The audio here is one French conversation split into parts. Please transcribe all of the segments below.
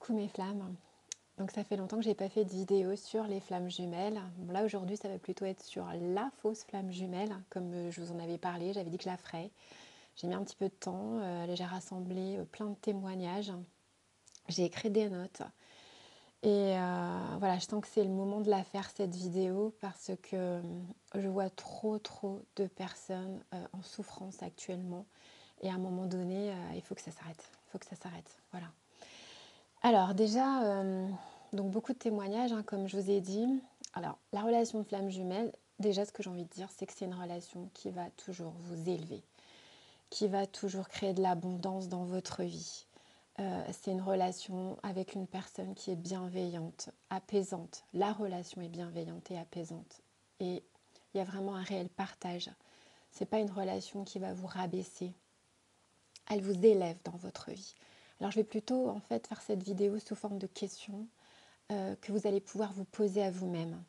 Coucou mes flammes. Donc ça fait longtemps que j'ai pas fait de vidéo sur les flammes jumelles. Bon, là aujourd'hui ça va plutôt être sur la fausse flamme jumelle, comme je vous en avais parlé, j'avais dit que je la ferais. J'ai mis un petit peu de temps, j'ai rassemblé plein de témoignages, j'ai écrit des notes. Et voilà, je sens que c'est le moment de la faire cette vidéo parce que je vois trop de personnes en souffrance actuellement. Et à un moment donné, il faut que ça s'arrête. Il faut que ça s'arrête. Voilà. Alors déjà, donc beaucoup de témoignages, hein, comme je vous ai dit. Alors, la relation de flamme jumelle, déjà ce que j'ai envie de dire, c'est que c'est une relation qui va toujours vous élever, qui va toujours créer de l'abondance dans votre vie. C'est une relation avec une personne qui est bienveillante, apaisante. La relation est bienveillante et apaisante. Et il y a vraiment un réel partage. Ce n'est pas une relation qui va vous rabaisser. Elle vous élève dans votre vie. Alors je vais plutôt en fait faire cette vidéo sous forme de questions que vous allez pouvoir vous poser à vous-même.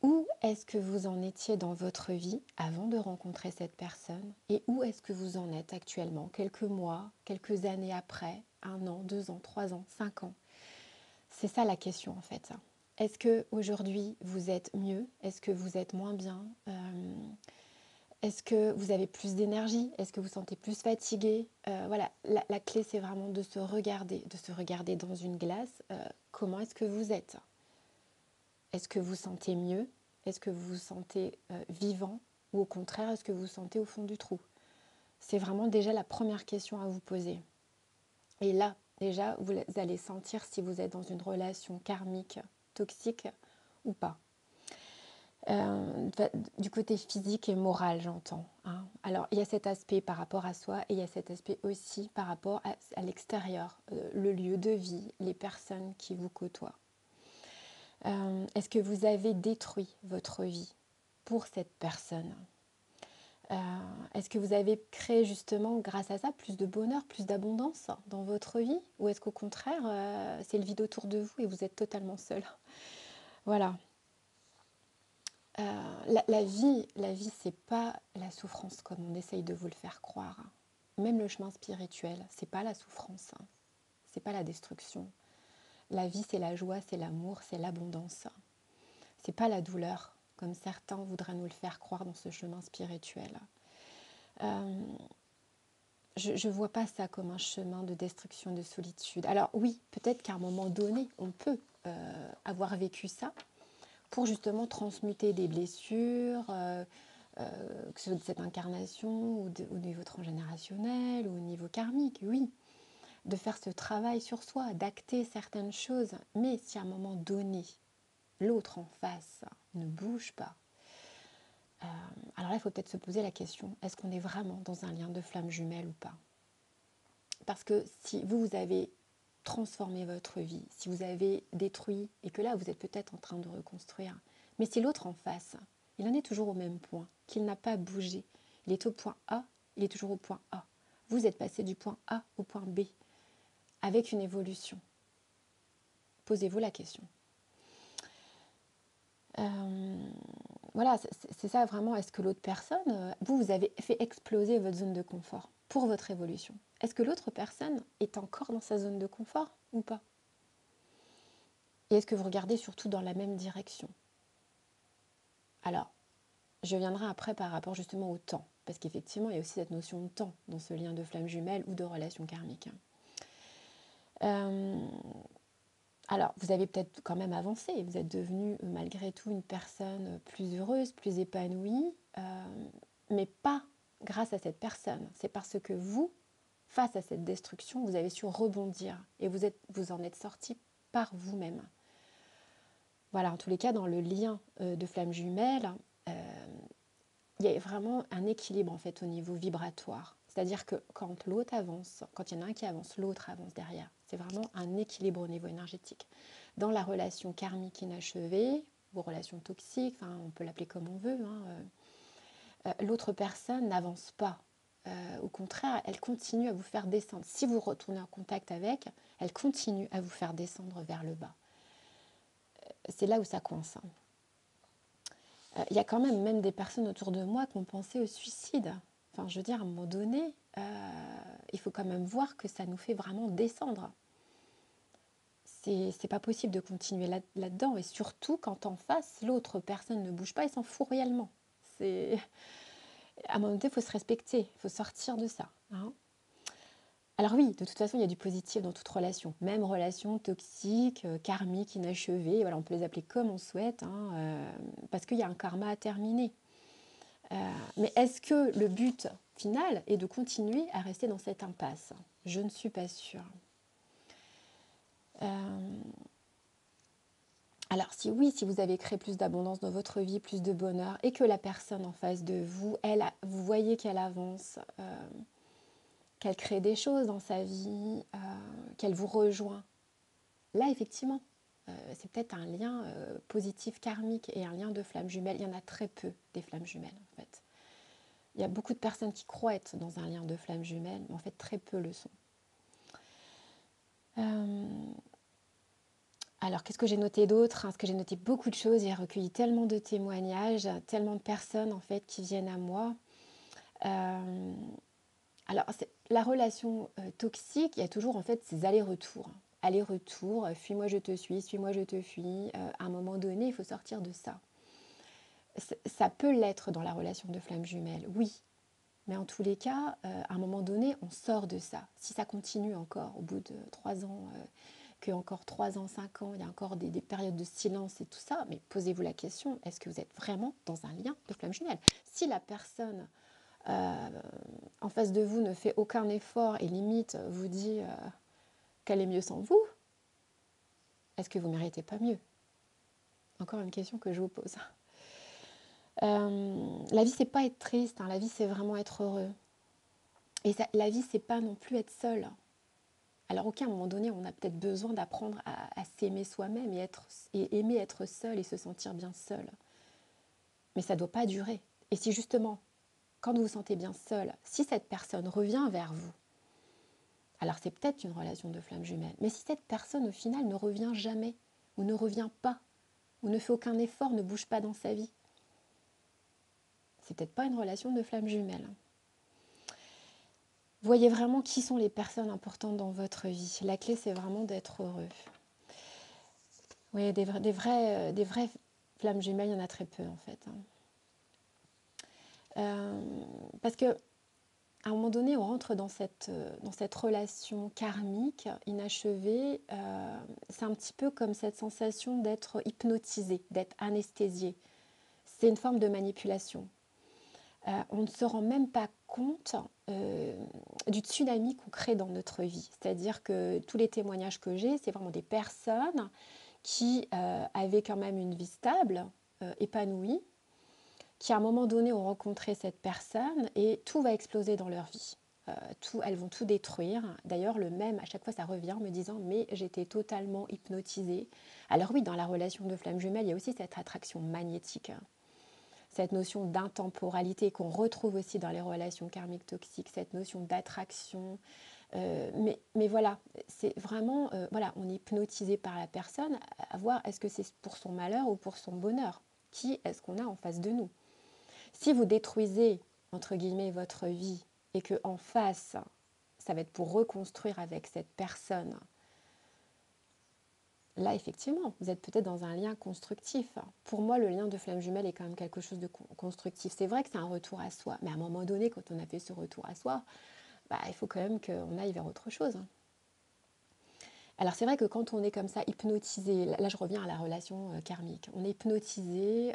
Où est-ce que vous en étiez dans votre vie avant de rencontrer cette personne et où est-ce que vous en êtes actuellement, quelques mois, quelques années après, 1 an, 2 ans, 3 ans, 5 ans? C'est ça la question en fait. Est-ce qu'aujourd'hui vous êtes mieux? Est-ce que vous êtes moins bien? Est-ce que vous avez plus d'énergie? Est-ce que vous sentez plus fatigué? Voilà, la clé c'est vraiment de se regarder dans une glace. Comment est-ce que vous êtes? Est-ce que vous sentez mieux? Est-ce que vous vous sentez vivant? Ou au contraire, est-ce que vous vous sentez au fond du trou? C'est vraiment déjà la première question à vous poser. Et là, déjà, vous allez sentir si vous êtes dans une relation karmique, toxique ou pas. Du côté physique et moral, j'entends. Hein. Alors, il y a cet aspect par rapport à soi et il y a cet aspect aussi par rapport à l'extérieur, le lieu de vie, les personnes qui vous côtoient. Est-ce que vous avez détruit votre vie pour cette personne? Est-ce que vous avez créé justement grâce à ça plus de bonheur, plus d'abondance dans votre vie? Ou est-ce qu'au contraire, c'est le vide autour de vous et vous êtes totalement seul? Voilà. La vie, c'est pas la souffrance comme on essaye de vous le faire croire. Même le chemin spirituel, c'est pas la souffrance, c'est pas la destruction. La vie, c'est la joie, c'est l'amour, c'est l'abondance. C'est pas la douleur, comme certains voudraient nous le faire croire dans ce chemin spirituel. Je vois pas ça comme un chemin de destruction, de solitude. Alors oui, peut-être qu'à un moment donné, on peut avoir vécu ça, pour justement transmuter des blessures, que ce soit de cette incarnation ou au niveau transgénérationnel ou au niveau karmique, oui. De faire ce travail sur soi, d'acter certaines choses. Mais si à un moment donné, l'autre en face ne bouge pas, alors là, il faut peut-être se poser la question, est-ce qu'on est vraiment dans un lien de flamme jumelle ou pas? Parce que si vous avez transformé votre vie, si vous avez détruit, et que là, vous êtes peut-être en train de reconstruire, mais si l'autre en face, il en est toujours au même point, qu'il n'a pas bougé, il est au point A, il est toujours au point A. Vous êtes passé du point A au point B, avec une évolution. Posez-vous la question. Voilà, c'est ça vraiment. Est-ce que l'autre personne, vous avez fait exploser votre zone de confort pour votre évolution? Est-ce que l'autre personne est encore dans sa zone de confort ou pas? Et est-ce que vous regardez surtout dans la même direction? Alors, je viendrai après par rapport justement au temps, parce qu'effectivement, il y a aussi cette notion de temps dans ce lien de flamme jumelle ou de relation karmique. Alors, vous avez peut-être quand même avancé, vous êtes devenu malgré tout une personne plus heureuse, plus épanouie, mais pas grâce à cette personne. C'est parce que vous, face à cette destruction, vous avez su rebondir et vous en êtes sorti par vous-même. Voilà, en tous les cas, dans le lien de flamme jumelle, il y a vraiment un équilibre en fait au niveau vibratoire. C'est-à-dire que quand l'autre avance, quand il y en a un qui avance, l'autre avance derrière. C'est vraiment un équilibre au niveau énergétique. Dans la relation karmique inachevée, ou relation toxique, enfin, on peut l'appeler comme on veut, hein, l'autre personne n'avance pas. Au contraire, elle continue à vous faire descendre. Si vous retournez en contact avec, elle continue à vous faire descendre vers le bas. C'est là où ça coince. Il y a quand même des personnes autour de moi qui ont pensé au suicide. Enfin, je veux dire, à un moment donné, il faut quand même voir que ça nous fait vraiment descendre. c'est pas possible de continuer là-dedans. Et surtout quand en face, l'autre personne ne bouge pas, il s'en fout réellement. C'est... À un moment donné, il faut se respecter, il faut sortir de ça. Hein. Alors oui, de toute façon, il y a du positif dans toute relation. Même relation toxique, karmique, inachevée, voilà, on peut les appeler comme on souhaite, hein, parce qu'il y a un karma à terminer. Mais est-ce que le but final est de continuer à rester dans cette impasse? Je ne suis pas sûre. Alors si oui, si vous avez créé plus d'abondance dans votre vie, plus de bonheur, et que la personne en face de vous, vous voyez qu'elle avance, qu'elle crée des choses dans sa vie, qu'elle vous rejoint, là effectivement, c'est peut-être un lien positif karmique et un lien de flamme jumelle. Il y en a très peu des flammes jumelles en fait. Il y a beaucoup de personnes qui croient être dans un lien de flamme jumelle, mais en fait très peu le sont. Alors, qu'est-ce que j'ai noté d'autre? Parce que j'ai noté beaucoup de choses, j'ai recueilli tellement de témoignages, tellement de personnes en fait qui viennent à moi. Alors, la relation toxique, il y a toujours en fait ces allers-retours. Aller-retour, fuis-moi je te suis-moi je te fuis. À un moment donné, il faut sortir de ça. Ça peut l'être dans la relation de flamme jumelle, oui. Mais en tous les cas, à un moment donné, on sort de ça. Si ça continue encore au bout de 3 ans, que encore 3 ans, 5 ans, il y a encore des périodes de silence et tout ça, mais posez-vous la question, est-ce que vous êtes vraiment dans un lien de flamme jumelle? Si la personne en face de vous ne fait aucun effort et limite vous dit qu'elle est mieux sans vous, est-ce que vous ne méritez pas mieux? Encore une question que je vous pose. La vie, c'est pas être triste, hein, la vie, c'est vraiment être heureux. Et ça, la vie, c'est pas non plus être seul. Alors, ok, à un moment donné, on a peut-être besoin d'apprendre à s'aimer soi-même et aimer être seul et se sentir bien seul. Mais ça ne doit pas durer. Et si justement, quand vous vous sentez bien seul, si cette personne revient vers vous, alors c'est peut-être une relation de flamme jumelle, mais si cette personne au final ne revient jamais, ou ne revient pas, ou ne fait aucun effort, ne bouge pas dans sa vie, c'est peut-être pas une relation de flamme jumelle. Voyez vraiment qui sont les personnes importantes dans votre vie. La clé, c'est vraiment d'être heureux. Oui, des vraies flammes jumelles, il y en a très peu en fait. Parce que à un moment donné, on rentre dans cette relation karmique, inachevée. C'est un petit peu comme cette sensation d'être hypnotisé, d'être anesthésié. C'est une forme de manipulation. On ne se rend même pas compte du tsunami qu'on crée dans notre vie. C'est-à-dire que tous les témoignages que j'ai, c'est vraiment des personnes qui avaient quand même une vie stable, épanouie, qui à un moment donné ont rencontré cette personne et tout va exploser dans leur vie. Elles vont tout détruire. D'ailleurs, le même, à chaque fois, ça revient en me disant « mais j'étais totalement hypnotisée ». Alors oui, dans la relation de flamme jumelle, il y a aussi cette attraction magnétique, cette notion d'intemporalité qu'on retrouve aussi dans les relations karmiques toxiques, cette notion d'attraction. Mais voilà, c'est vraiment, voilà, on est hypnotisé par la personne à voir est-ce que c'est pour son malheur ou pour son bonheur. Qui est-ce qu'on a en face de nous? Si vous détruisez, entre guillemets, votre vie et que en face, ça va être pour reconstruire avec cette personne, là, effectivement, vous êtes peut-être dans un lien constructif. Pour moi, le lien de flamme jumelle est quand même quelque chose de constructif. C'est vrai que c'est un retour à soi, mais à un moment donné, quand on a fait ce retour à soi, il faut quand même qu'on aille vers autre chose. Alors c'est vrai que quand on est comme ça hypnotisé, là je reviens à la relation karmique, on est hypnotisé,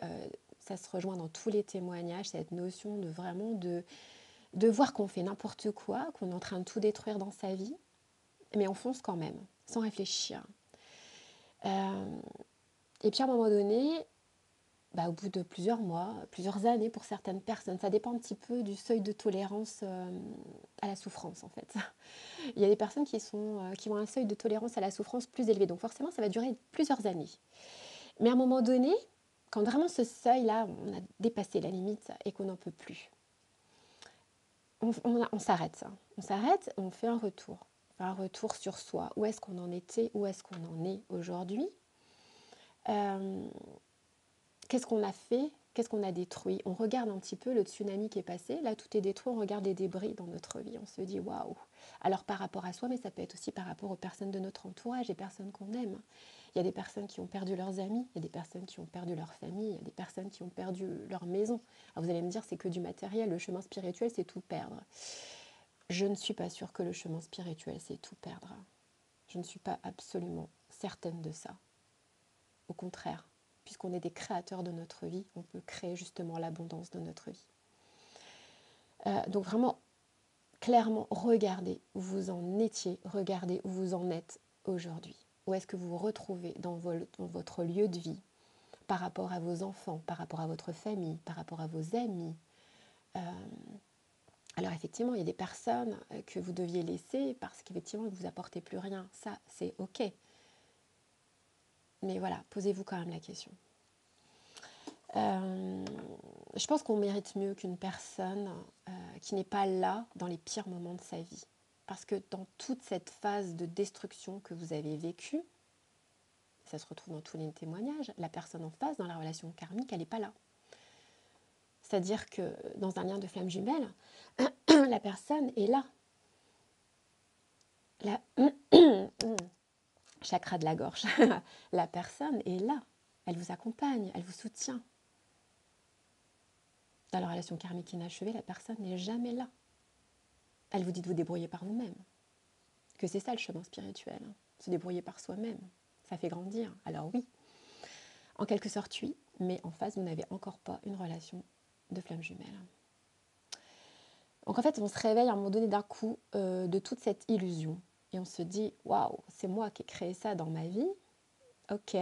ça se rejoint dans tous les témoignages, cette notion de vraiment de voir qu'on fait n'importe quoi, qu'on est en train de tout détruire dans sa vie, mais on fonce quand même, sans réfléchir. Et puis à un moment donné, au bout de plusieurs mois, plusieurs années pour certaines personnes, ça dépend un petit peu du seuil de tolérance à la souffrance en fait. Il y a des personnes qui ont un seuil de tolérance à la souffrance plus élevé, donc forcément ça va durer plusieurs années. Mais à un moment donné, quand vraiment ce seuil-là, on a dépassé la limite et qu'on n'en peut plus, on s'arrête. On s'arrête, on fait un retour. Un retour sur soi. Où est-ce qu'on en était? Où est-ce qu'on en est aujourd'hui? Qu'est-ce qu'on a fait? Qu'est-ce qu'on a détruit? On regarde un petit peu le tsunami qui est passé. Là, tout est détruit. On regarde les débris dans notre vie. On se dit, waouh, Alors par rapport à soi, mais ça peut être aussi par rapport aux personnes de notre entourage, les personnes qu'on aime. Il y a des personnes qui ont perdu leurs amis, il y a des personnes qui ont perdu leur famille, il y a des personnes qui ont perdu leur maison. Alors vous allez me dire, c'est que du matériel, le chemin spirituel, c'est tout perdre. Je ne suis pas sûre que le chemin spirituel, c'est tout perdre. Je ne suis pas absolument certaine de ça. Au contraire, puisqu'on est des créateurs de notre vie, on peut créer justement l'abondance de notre vie. Donc vraiment, clairement, regardez où vous en étiez, regardez où vous en êtes aujourd'hui. Où est-ce que vous vous retrouvez dans votre lieu de vie, par rapport à vos enfants, par rapport à votre famille, par rapport à vos amis. Alors effectivement, il y a des personnes que vous deviez laisser parce qu'effectivement, ils ne vous apportaient plus rien. Ça, c'est OK. Mais voilà, posez-vous quand même la question. Je pense qu'on mérite mieux qu'une personne qui n'est pas là dans les pires moments de sa vie. Parce que dans toute cette phase de destruction que vous avez vécue, ça se retrouve dans tous les témoignages, la personne en face, dans la relation karmique, elle n'est pas là. C'est-à-dire que dans un lien de flamme jumelle, la personne est là. Chakra de la gorge. La personne est là. Elle vous accompagne, elle vous soutient. Dans la relation karmique inachevée, la personne n'est jamais là. Elle vous dit de vous débrouiller par vous-même. Que c'est ça le chemin spirituel. Se débrouiller par soi-même. Ça fait grandir. Alors oui, en quelque sorte oui, mais en face, vous n'avez encore pas une relation de flamme jumelle. Donc en fait, on se réveille à un moment donné d'un coup de toute cette illusion. Et on se dit, waouh, c'est moi qui ai créé ça dans ma vie. Ok.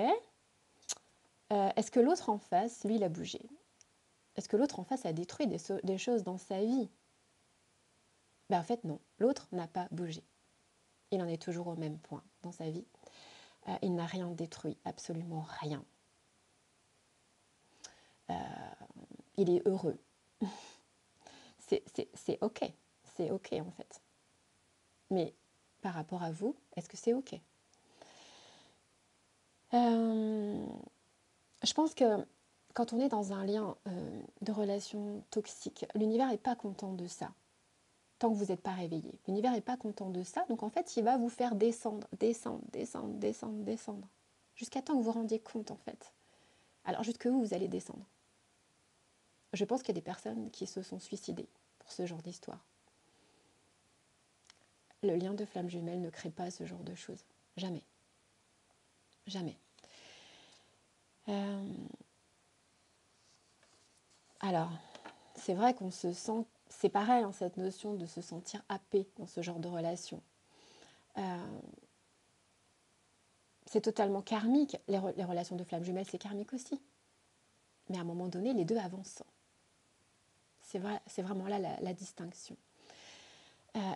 Est-ce que l'autre en face, lui, il a bougé? Est-ce que l'autre en face a détruit des choses dans sa vie? En fait, non. L'autre n'a pas bougé. Il en est toujours au même point dans sa vie. Il n'a rien détruit, absolument rien. Il est heureux. C'est OK. C'est OK, en fait. Mais par rapport à vous, est-ce que c'est OK? Je pense que quand on est dans un lien de relation toxique, l'univers n'est pas content de ça, tant que vous n'êtes pas réveillé. L'univers n'est pas content de ça, donc en fait, il va vous faire descendre, jusqu'à temps que vous vous rendiez compte, en fait. Alors, jusque où vous allez descendre? Je pense qu'il y a des personnes qui se sont suicidées pour ce genre d'histoire. Le lien de flamme jumelle ne crée pas ce genre de choses. Jamais. Jamais. Alors, c'est vrai qu'on se sent... C'est pareil, hein, cette notion de se sentir happé dans ce genre de relation. C'est totalement karmique. Les relations de flamme jumelle, c'est karmique aussi. Mais à un moment donné, les deux avancent. C'est vraiment là la distinction.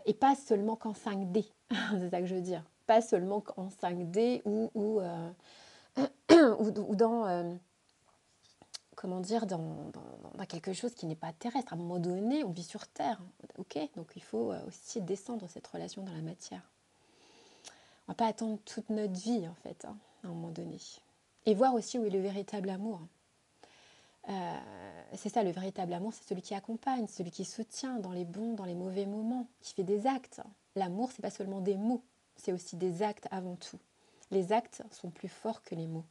Et pas seulement qu'en 5D, c'est ça que je veux dire. Pas seulement qu'en 5D ou dans, comment dire, dans quelque chose qui n'est pas terrestre. À un moment donné, on vit sur Terre. Ok, donc il faut aussi descendre cette relation dans la matière. On ne va pas attendre toute notre vie, en fait, hein, à un moment donné. Et voir aussi où est le véritable amour. C'est ça, le véritable amour, c'est celui qui accompagne, celui qui soutient dans les bons, dans les mauvais moments, qui fait des actes. L'amour, c'est pas seulement des mots, c'est aussi des actes avant tout. Les actes sont plus forts que les mots.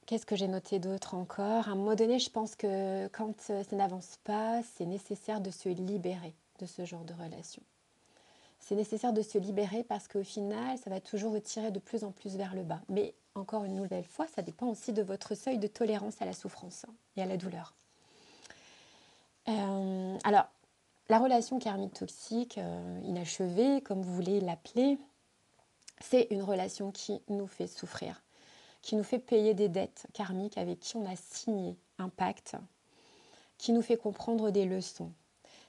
Qu'est-ce que j'ai noté d'autre encore? À un moment donné, je pense que quand ça n'avance pas, c'est nécessaire de se libérer de ce genre de relation. C'est nécessaire de se libérer parce qu'au final, ça va toujours vous tirer de plus en plus vers le bas. Mais encore une nouvelle fois, ça dépend aussi de votre seuil de tolérance à la souffrance et à la douleur. Alors, la relation karmique toxique, inachevée, comme vous voulez l'appeler, c'est une relation qui nous fait souffrir, qui nous fait payer des dettes karmiques avec qui on a signé un pacte, qui nous fait comprendre des leçons.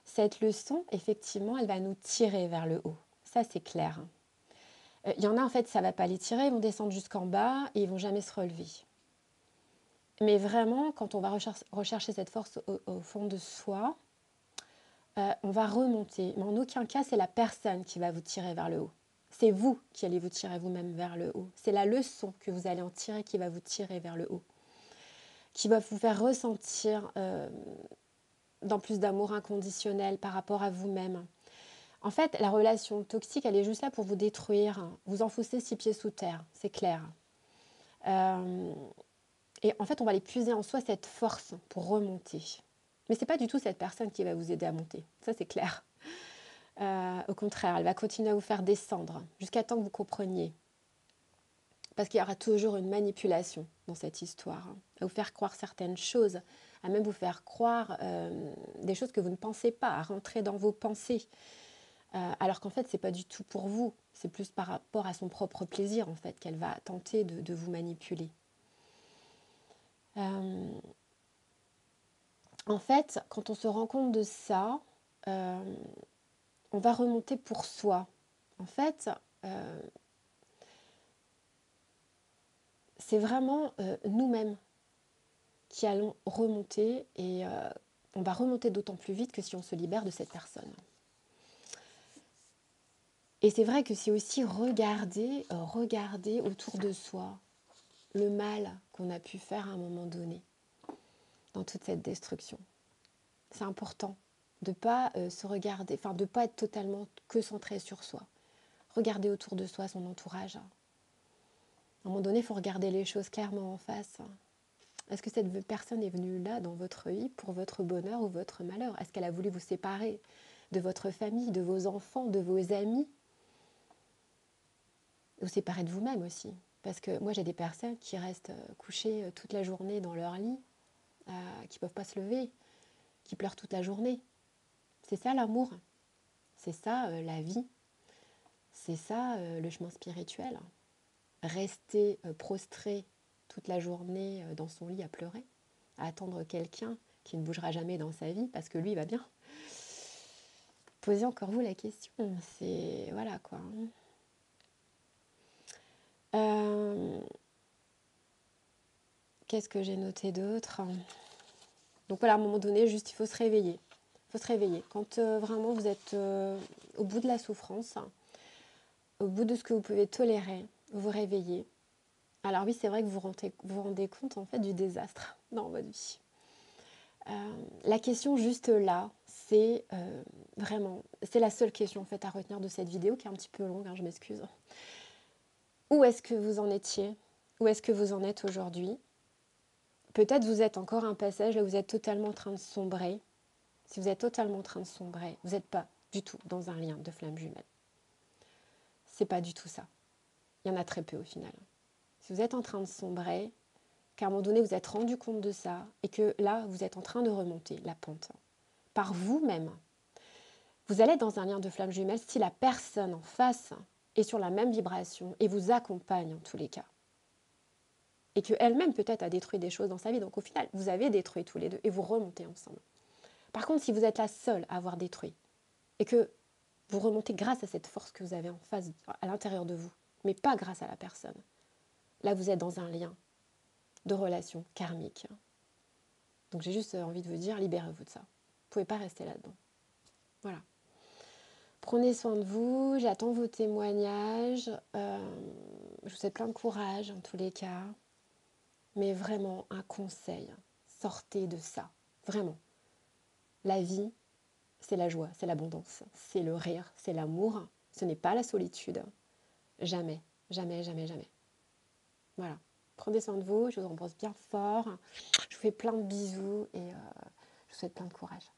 Cette leçon, effectivement, elle va nous tirer vers le haut. Ça, c'est clair. Il y en a, en fait, ça ne va pas les tirer, ils vont descendre jusqu'en bas et ils ne vont jamais se relever. Mais vraiment, quand on va rechercher cette force au fond de soi, on va remonter. Mais en aucun cas, c'est la personne qui va vous tirer vers le haut. C'est vous qui allez vous tirer vous-même vers le haut. C'est la leçon que vous allez en tirer qui va vous tirer vers le haut, qui va vous faire ressentir dans plus d'amour inconditionnel par rapport à vous-même. En fait, la relation toxique, elle est juste là pour vous détruire, vous enfoncer 6 pieds sous terre, c'est clair. Euh, et en fait, on va aller puiser en soi cette force pour remonter. Mais c'est pas du tout cette personne qui va vous aider à monter, ça c'est clair. Au contraire, elle va continuer à vous faire descendre jusqu'à temps que vous compreniez. Parce qu'il y aura toujours une manipulation dans cette histoire, à vous faire croire certaines choses, à même vous faire croire des choses que vous ne pensez pas, à rentrer dans vos pensées. Alors qu'en fait, c'est pas du tout pour vous, c'est plus par rapport à son propre plaisir en fait qu'elle va tenter de vous manipuler. En fait, quand on se rend compte de ça, on va remonter pour soi. En fait, c'est vraiment nous-mêmes qui allons remonter et on va remonter d'autant plus vite que si on se libère de cette personne. Et c'est vrai que c'est aussi regarder autour de soi le mal qu'on a pu faire à un moment donné dans toute cette destruction. C'est important de ne pas se regarder, enfin de ne pas être totalement que centré sur soi. Regarder autour de soi son entourage. À un moment donné, il faut regarder les choses clairement en face. Est-ce que cette personne est venue là dans votre vie pour votre bonheur ou votre malheur? Est-ce qu'elle a voulu vous séparer de votre famille, de vos enfants, de vos amis? Vous séparer de vous-même aussi. Parce que moi, j'ai des personnes qui restent couchées toute la journée dans leur lit, qui ne peuvent pas se lever, qui pleurent toute la journée. C'est ça l'amour. C'est ça la vie. C'est ça le chemin spirituel. Rester prostré toute la journée dans son lit à pleurer, à attendre quelqu'un qui ne bougera jamais dans sa vie parce que lui, il va bien. Posez encore vous la question. C'est... Voilà quoi. Qu'est-ce que j'ai noté d'autre? Donc voilà, à un moment donné, juste il faut se réveiller. Il faut se réveiller. Quand vraiment vous êtes au bout de la souffrance, au bout de ce que vous pouvez tolérer, vous vous réveillez. Alors oui, c'est vrai que vous vous rendez compte en fait du désastre dans votre vie. La question juste là, c'est vraiment, c'est la seule question en fait à retenir de cette vidéo qui est un petit peu longue, hein, je m'excuse. Où est-ce que vous en étiez? Où est-ce que vous en êtes aujourd'hui? Peut-être vous êtes encore à un passage là où vous êtes totalement en train de sombrer. Si vous êtes totalement en train de sombrer, vous n'êtes pas du tout dans un lien de flamme jumelle. C'est pas du tout ça. Il y en a très peu au final. Si vous êtes en train de sombrer, qu'à un moment donné vous êtes rendu compte de ça et que là vous êtes en train de remonter la pente par vous-même, vous allez être dans un lien de flamme jumelle si la personne en face est sur la même vibration et vous accompagne en tous les cas. Et qu'elle-même peut-être a détruit des choses dans sa vie. Donc au final, vous avez détruit tous les deux et vous remontez ensemble. Par contre, si vous êtes la seule à avoir détruit et que vous remontez grâce à cette force que vous avez en face, à l'intérieur de vous, mais pas grâce à la personne, là vous êtes dans un lien de relation karmique. Donc j'ai juste envie de vous dire, libérez-vous de ça. Vous ne pouvez pas rester là-dedans. Voilà. Prenez soin de vous, j'attends vos témoignages. Je vous souhaite plein de courage en tous les cas. Mais vraiment, un conseil, sortez de ça. Vraiment. La vie, c'est la joie, c'est l'abondance, c'est le rire, c'est l'amour. Ce n'est pas la solitude. Jamais, jamais, jamais, jamais. Voilà. Prenez soin de vous, je vous embrasse bien fort. Je vous fais plein de bisous et je vous souhaite plein de courage.